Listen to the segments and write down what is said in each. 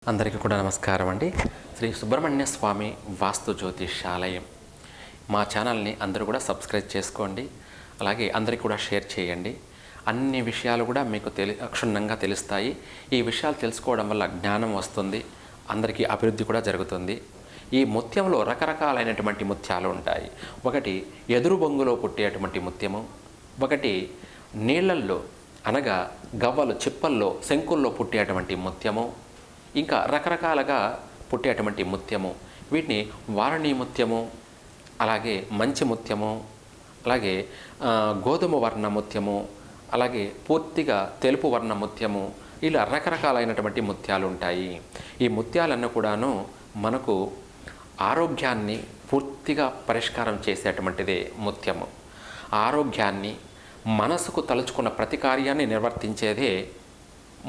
అందరికీ కూడా నమస్కారం అండి. శ్రీ సుబ్రహ్మణ్య స్వామి వాస్తు జ్యోతిష్యాలయం మా ఛానల్ని అందరూ కూడా సబ్స్క్రైబ్ చేసుకోండి. అలాగే అందరికీ కూడా షేర్ చేయండి. అన్ని విషయాలు కూడా మీకు క్షుణ్ణంగా తెలుస్తాయి. ఈ విషయాలు తెలుసుకోవడం వల్ల జ్ఞానం వస్తుంది, అందరికీ అభివృద్ధి కూడా జరుగుతుంది. ఈ ముత్యంలో రకరకాలైనటువంటి ముత్యాలు ఉంటాయి. ఒకటి ఎదురు బొంగులో పుట్టేటువంటి ముత్యము, ఒకటి నీళ్ళల్లో అనగా గవ్వలు చిప్పల్లో శంకుల్లో పుట్టేటువంటి ముత్యము, ఇంకా రకరకాలుగా పుట్టేటువంటి ముత్యము. వీటిని వారణీ ముత్యము, అలాగే మంచి ముత్యము, అలాగే గోధుమ వర్ణ ముత్యము, అలాగే పూర్తిగా తెలుపు వర్ణ ముత్యము, ఇలా రకరకాలైనటువంటి ముత్యాలు ఉంటాయి. ఈ ముత్యాలన్నీ కూడాను మనకు ఆరోగ్యాన్ని పూర్తిగా పరిష్కారం చేసేటువంటిదే ముత్యము. ఆరోగ్యాన్ని, మనసుకు తలుచుకున్న ప్రతి కార్యాన్ని నిర్వర్తించేదే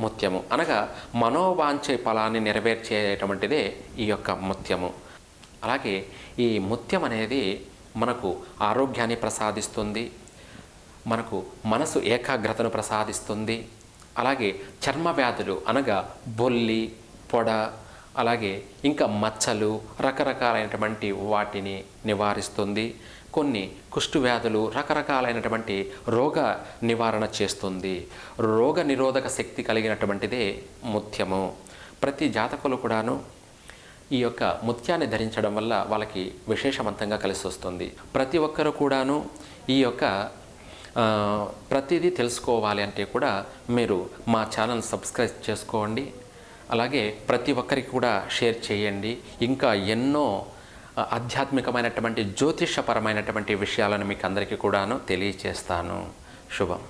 ముత్యము, అనగా మనోవాంఛ ఫలాన్ని నెరవేర్చేటువంటిదే ఈ యొక్క ముత్యము. అలాగే ఈ ముత్యం అనేది మనకు ఆరోగ్యాన్ని ప్రసాదిస్తుంది, మనకు మనసు ఏకాగ్రతను ప్రసాదిస్తుంది. అలాగే చర్మ వ్యాధులు అనగా బొల్లి, పొడ, అలాగే ఇంకా మచ్చలు, రకరకాలైనటువంటి వాటిని నివారిస్తుంది. కొన్ని కుష్టు వ్యాధులు, రకరకాలైనటువంటి రోగ నివారణ చేస్తుంది. రోగ నిరోధక శక్తి కలిగినటువంటిదే ముత్యము. ప్రతి జాతకులు కూడాను ఈ యొక్క ముత్యాన్ని ధరించడం వల్ల వాళ్ళకి విశేషవంతంగా కలిసి వస్తుంది. ప్రతి ఒక్కరు కూడాను ఈ యొక్క ప్రతిదీ తెలుసుకోవాలి అంటే కూడా మీరు మా ఛానల్ సబ్స్క్రైబ్ చేసుకోండి. అలాగే ప్రతి ఒక్కరికి కూడా షేర్ చేయండి. ఇంకా ఎన్నో ఆధ్యాత్మికమైనటువంటి జ్యోతిషపరమైనటువంటి విషయాలను మీకు అందరికీ కూడాను తెలియచేస్తాను. శుభం.